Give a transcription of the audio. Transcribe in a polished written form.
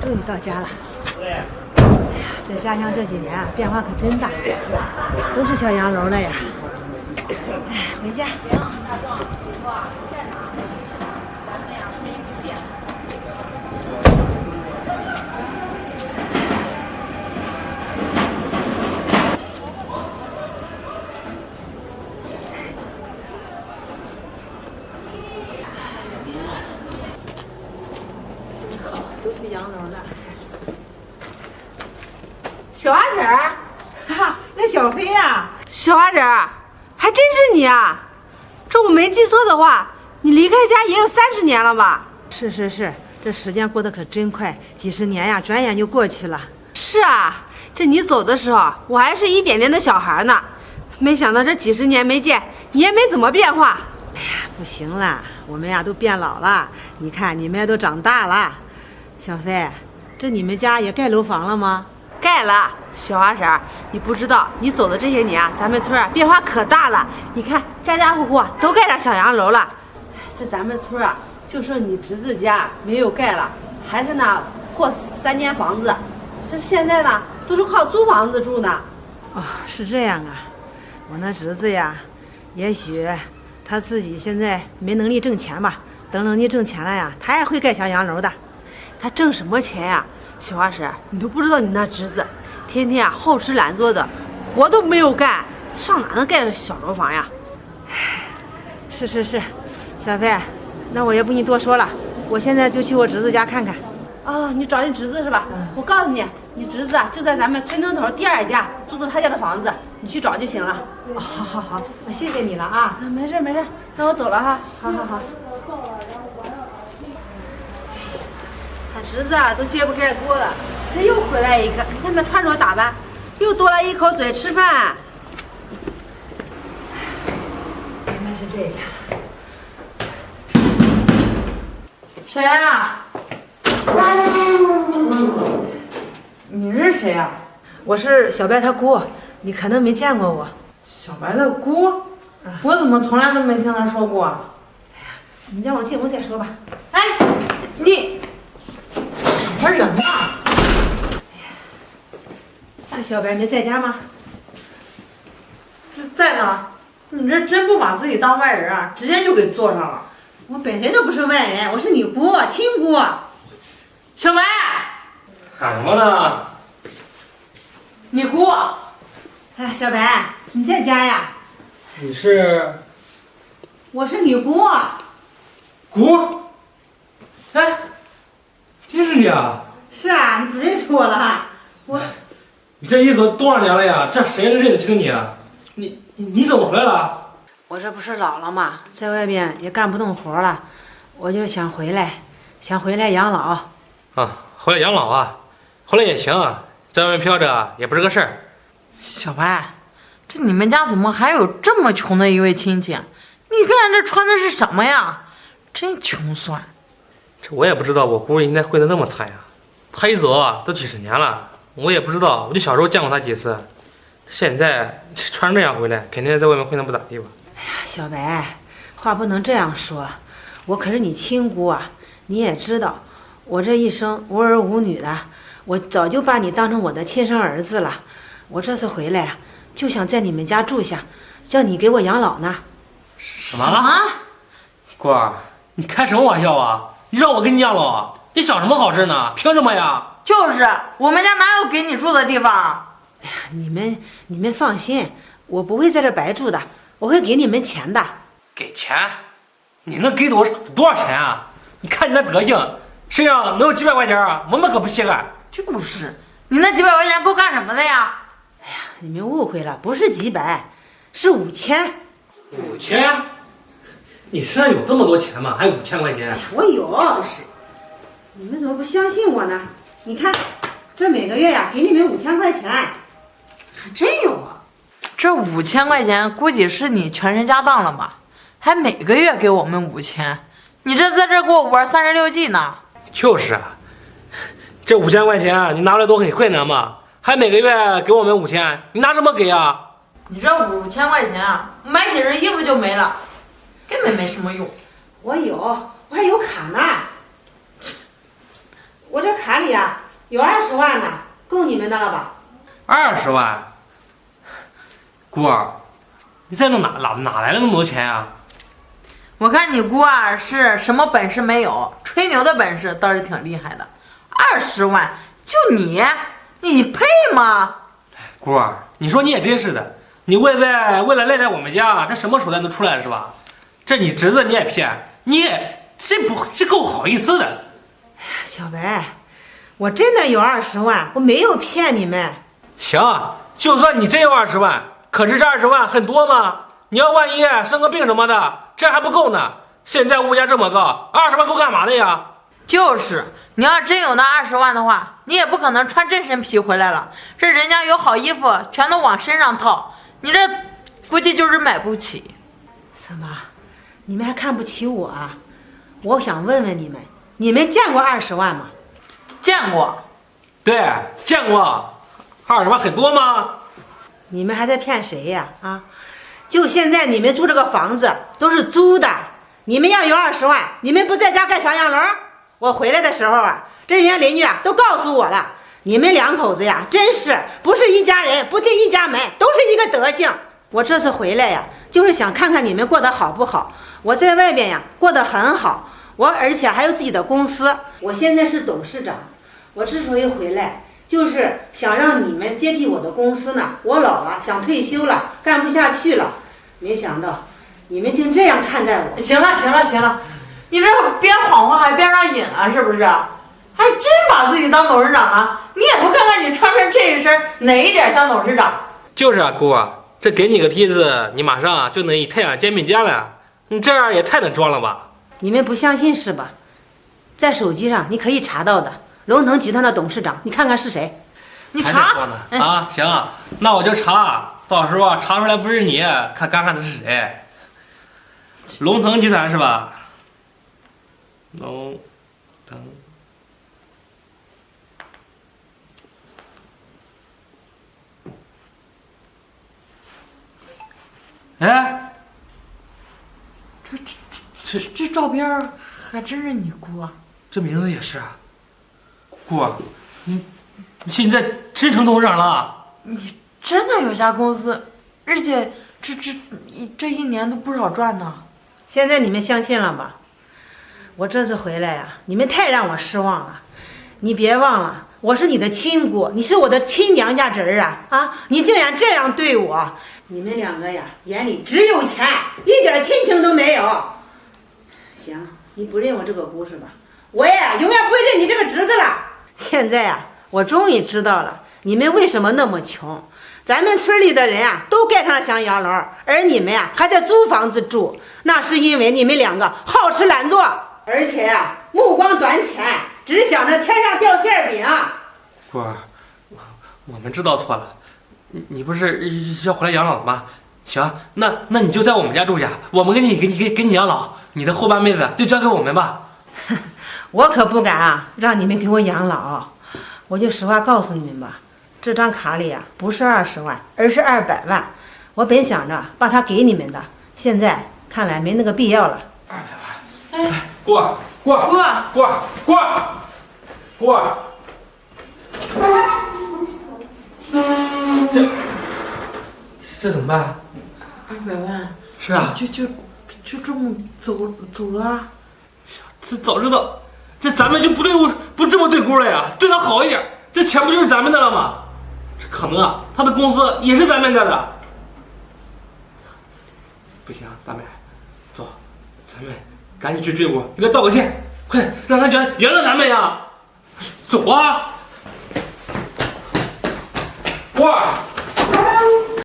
终于到家了。哎呀，这家乡这几年啊，变化可真大，都是小洋楼了呀。哎，回家。行，大壮，哥，在哪儿？咱们呀，出一部戏。好，都是洋楼了。小花婶儿，哈哈，那小飞呀，小花婶儿，还真是你啊！这我没记错的话，你离开家也有30年了吧？是，这时间过得可真快，几十年呀，转眼就过去了。是啊，这你走的时候，我还是一点点的小孩呢。没想到这几十年没见，你也没怎么变化。哎呀，不行了，我们呀都变老了。你看，你们也都长大了。小飞，这你们家也盖楼房了吗？盖了。小花婶儿，你不知道，你走的这些年啊，咱们村变化可大了。你看，家家户户都盖上小洋楼了。这咱们村啊，就剩你侄子家没有盖了，还是那破3间房子。这现在呢，都是靠租房子住呢。哦，是这样啊。我那侄子呀，也许他自己现在没能力挣钱吧，等能力挣钱了呀，他也会盖小洋楼的。他挣什么钱呀？小花婶，你都不知道，你那侄子天天啊好吃懒做的，活都没有干，上哪能盖着小楼房呀？是，小飞，那我也不跟你多说了，我现在就去我侄子家看看。哦，你找你侄子是吧？我告诉你，你侄子啊就在咱们村东头第2家租的他家的房子，你去找就行了。哦，好，那谢谢你了啊。没事，那我走了哈。好。他侄子啊都揭不开锅了，这又回来一个，你看他穿着打扮，又多了一口嘴吃饭。应该是这家。谁呀？你是谁呀？我是小白他姑，你可能没见过我。小白的姑？我怎么从来都没听他说过？你让我进屋再说吧。哎，你什么人啊？这小白没在家吗？在呢。你这真不把自己当外人啊，直接就给坐上了。我本身就不是外人，我是你姑，亲姑。小白，喊什么呢？你姑。哎，小白，你在家呀？你是我是你姑。姑？哎，真是你啊！是啊，你不认识我了？你这一走多少年了呀？这谁能认得清你啊？你怎么回来了？我这不是老了吗？在外边也干不动活了，我就想回来养老。啊，回来养老啊？回来也行啊，在外面飘着也不是个事儿。小白，这你们家怎么还有这么穷的一位亲戚？你看这穿的是什么呀？真穷酸。这我也不知道我姑应该混得那么惨呀。她一走啊，都几十年了，我也不知道，我就小时候见过她几次。现在穿成这样回来，肯定在外面混得不咋地吧？哎呀，小白，话不能这样说，我可是你亲姑啊，你也知道，我这一生无儿无女的，我早就把你当成我的亲生儿子了。我这次回来啊，就想在你们家住下，叫你给我养老呢。什么？姑儿，你开什么玩笑啊？你让我给你养老，你想什么好事呢？凭什么呀？就是我们家哪有给你住的地方？哎呀，你们放心，我不会在这白住的，我会给你们钱的。给钱？你能给多少钱啊？你看你那德行，身上能有几百块钱啊？我们可不稀罕。就是，你那几百块钱够干什么的呀？哎呀，你们误会了，不是几百，是5000。5000？你身上有这么多钱吗？还有5000块钱？我有。就是，你们怎么不相信我呢？你看，这每个月呀，给你们5000块钱。还真有啊！这5000块钱估计是你全身家当了吧？还每个月给我们5000，你这在这给我玩36G 呢？就是啊，这5000块钱你拿来都很困难嘛，还每个月给我们5000，你拿什么给啊？你这5000块钱啊，买几身衣服就没了，根本没什么用。我有，我还有卡呢。我这卡里呀有20万呢，够你们的了吧？20万？姑儿，你在那哪来的那么多钱呀？我看你姑啊是什么本事没有，吹牛的本事倒是挺厉害的。20万，就你配吗？姑儿，你说你也真是的，你为了赖在我们家，这什么手段都出来了是吧？这你侄子你也骗，你也这够好意思的。小白，我真的有20万，我没有骗你们。行，就算你真有20万，可是这20万很多吗？你要万一生个病什么的，这还不够呢。现在物价这么高，20万够干嘛的呀？就是，你要真有那20万的话，你也不可能穿这身皮回来了。这人家有好衣服，全都往身上套，你这估计就是买不起。什么？你们还看不起我啊？我想问问你们，你们见过20万吗？见过。对，见过。20万很多吗？你们还在骗谁呀？啊！就现在你们住这个房子都是租的，你们要有20万，你们不在家盖小洋楼？我回来的时候啊，这人家邻居啊都告诉我了，你们两口子呀，真是不是一家人，不进一家门，都是一个德行。我这次回来呀，就是想看看你们过得好不好。我在外边呀过得很好，我而且还有自己的公司，我现在是董事长。我之所以回来，就是想让你们接替我的公司呢。我老了，想退休了，干不下去了，没想到你们竟这样看待我。行了，你这边谎话还边上引啊，是不是？还真把自己当董事长了？你也不看看你穿成这一身，哪一点当董事长？就是啊，姑啊，这给你个梯子，你马上就能以太阳肩并肩了。你这样也太能装了吧？你们不相信是吧？在手机上你可以查到的，龙腾集团的董事长，你看看是谁？你查呢啊？行，那我就查，到时候啊查出来不是你，看的是谁？龙腾集团是吧？龙腾。哎，这照片还真是你姑啊！这名字也是啊，姑，你现在真成董事长了？你真的有家公司，而且这一年都不少赚呢。现在你们相信了吧？我这次回来呀，你们太让我失望了。你别忘了，我是你的亲姑，你是我的亲娘家侄儿啊！啊，你竟然这样对我！你们两个呀，眼里只有钱，一点亲情都没有。行，你不认我这个姑是吧？我呀，永远不会认你这个侄子了。现在呀，我终于知道了，你们为什么那么穷。咱们村里的人啊，都盖上了小洋楼，而你们呀，还在租房子住。那是因为你们两个好吃懒做，而且呀，目光短浅，只想着天上掉馅饼。姑儿，我们知道错了。你不是要回来养老吗？行，那你就在我们家住下，我们给你养老，你的后半辈子就交给我们吧。我可不敢啊，让你们给我养老。我就实话告诉你们吧，这张卡里啊，不是20万，而是200万。我本想着把它给你们的，现在看来没那个必要了。200万，哎，姑儿，这怎么办？200万。是啊。就这么走了。这早知道，这咱们就不这么对姑了呀，对她好一点，这钱不就是咱们的了吗？这可能啊，他的公司也是咱们这的。不行，大美，走，咱们赶紧去追姑，给他道个歉，快让他原谅咱们呀！走啊！姑儿。